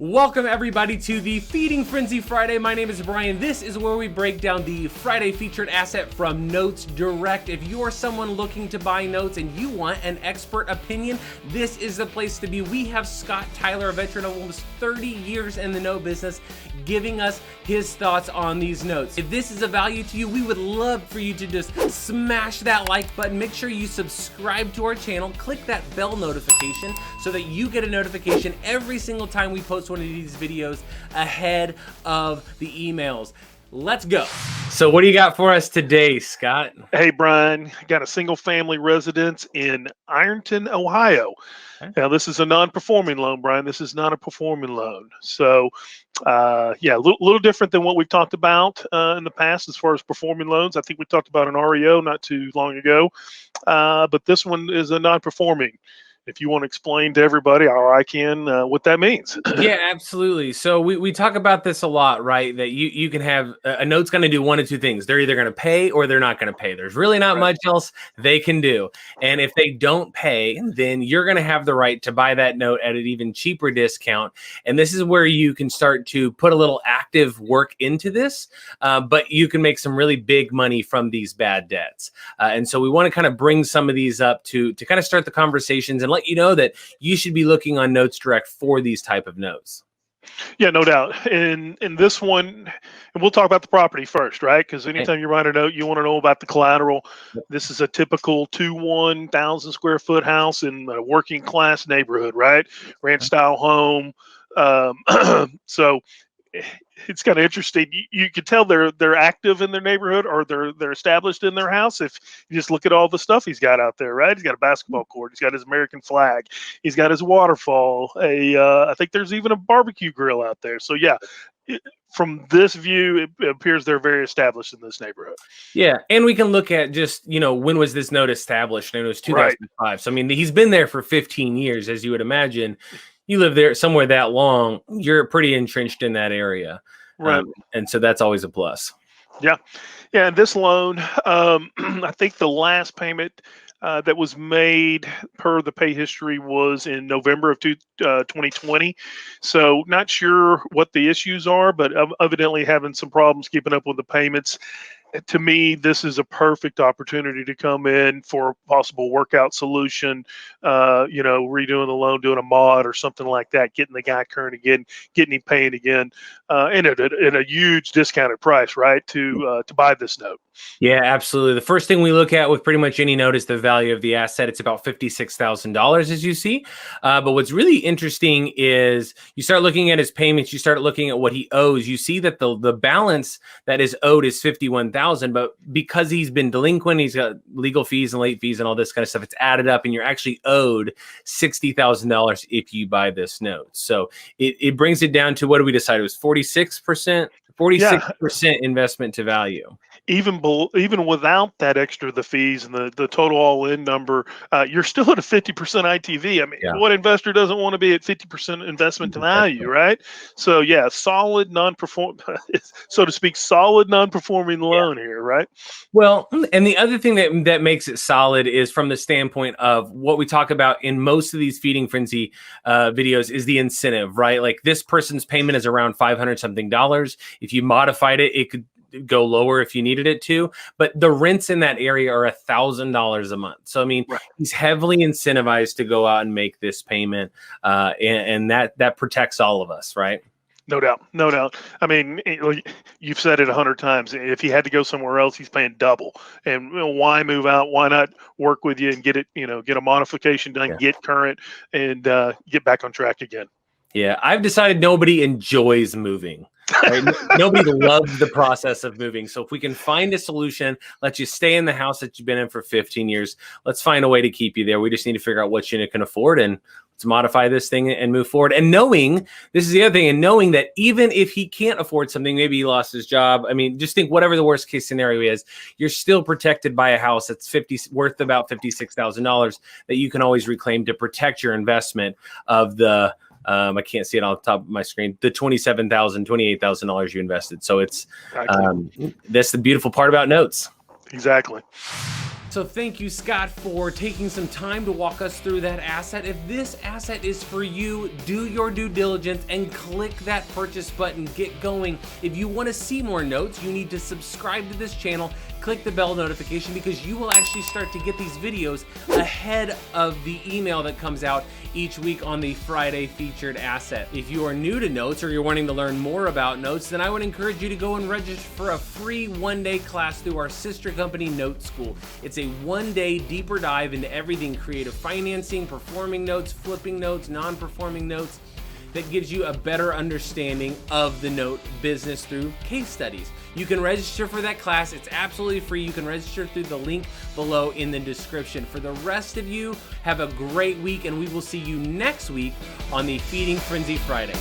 Welcome everybody to the Feeding Frenzy Friday. My name is Brian. This is where we break down the Friday featured asset from Notes Direct. If you're someone looking to buy notes and you want an expert opinion, this is the place to be. We have Scott Tyler, a veteran of almost 30 years in the note business, giving us his thoughts on these notes. If this is a value to you, we would love for you to just smash that like button. Make sure you subscribe to our channel, click that bell notification so that you get a notification every single time we post one of these videos ahead of the emails. Let's go. So what do you got for us today, Scott? Hey, Brian, got a single family residence in Ironton, Ohio. Okay. Now, this is a non-performing loan, Brian. This is not a performing loan. So, yeah, a little different than what we've talked about in the past as far as performing loans. I think we talked about an REO not too long ago, but this one is a non-performing. If you want to explain to everybody, or I can, what that means. Yeah, absolutely. So we talk about this a lot, right? That you can have a note's going to do one of two things. They're either going to pay or they're not going to pay. There's really not much else they can do. And if they don't pay, then you're going to have the right to buy that note at an even cheaper discount. And this is where you can start to put a little active work into this, but you can make some really big money from these bad debts. And so we want to kind of bring some of these up to kind of start the conversations and let you know that you should be looking on Notes Direct for these type of notes. Yeah, no doubt. In this one, and we'll talk about the property first, right? Because anytime you write a note, you want to know about the collateral. This is a typical 1,000 square foot house in a working class neighborhood, right? Ranch style home. So it's kind of interesting. You can tell they're active in their neighborhood, or they're established in their house if you just look at all the stuff he's got out there, right? He's got a basketball court, he's got his American flag, he's got his waterfall, I think there's even a barbecue grill out there. So yeah, from this view, it appears they're very established in this neighborhood. Yeah, and we can look at just, when was this note established? And it was 2005. Right. So I mean, he's been there for 15 years, as you would imagine. You live there somewhere that long, you're pretty entrenched in that area. Right. And so that's always a plus. Yeah. Yeah. And this loan, I think the last payment that was made per the pay history was in November of 2020. So not sure what the issues are, but evidently having some problems keeping up with the payments. To me, this is a perfect opportunity to come in for a possible workout solution, redoing the loan, doing a mod or something like that, getting the guy current again, getting him paying again, and at a huge discounted price, right, to buy this note. Yeah, absolutely. The first thing we look at with pretty much any note is the value of the asset. It's about $56,000, as you see. But what's really interesting is you start looking at his payments, you start looking at what he owes. You see that the balance that is owed is $51,000, but because he's been delinquent, he's got legal fees and late fees and all this kind of stuff, it's added up, and you're actually owed $60,000 if you buy this note. So it brings it down to, what do we decide? It was 46%. 46% investment to value. Even without that extra, the fees and the total all-in number, you're still at a 50% ITV. I mean, what investor doesn't want to be at 50% investment to value, right? So yeah, solid so to speak, solid non-performing loan here, right? Well, and the other thing that makes it solid is from the standpoint of what we talk about in most of these Feeding Frenzy videos is the incentive, right? Like, this person's payment is around $500 something. If you modified it, it could go lower if you needed it to, but the rents in that area are $1,000 a month. So I mean, he's heavily incentivized to go out and make this payment, and that protects all of us, right? No doubt, no doubt. I mean, you've said it 100 times. If he had to go somewhere else, he's paying double. And why move out? Why not work with you and get it? Get a modification done, get current, and get back on track again. Yeah, I've decided nobody enjoys moving. Right? Nobody loves the process of moving. So if we can find a solution, let you stay in the house that you've been in for 15 years, let's find a way to keep you there. We just need to figure out what unit can afford, and let's modify this thing and move forward. And knowing, this is the other thing, and knowing that even if he can't afford something, maybe he lost his job. I mean, just think whatever the worst case scenario is, you're still protected by a house that's worth about $56,000 that you can always reclaim to protect your investment of the I can't see it on the top of my screen, the $28,000 you invested. So it's that's the beautiful part about notes. Exactly. So thank you, Scott, for taking some time to walk us through that asset. If this asset is for you, do your due diligence and click that purchase button. Get going. If you want to see more notes, you need to subscribe to this channel, click the bell notification, because you will actually start to get these videos ahead of the email that comes out each week on the Friday featured asset. If you are new to notes or you're wanting to learn more about notes, then I would encourage you to go and register for a free one-day class through our sister company, Note School. It's a one-day deeper dive into everything creative financing, performing notes, flipping notes, non-performing notes, that gives you a better understanding of the note business through case studies. You can register for that class. It's absolutely free. You can register through the link below in the description. For the rest of you, have a great week, and we will see you next week on the Feeding Frenzy Friday.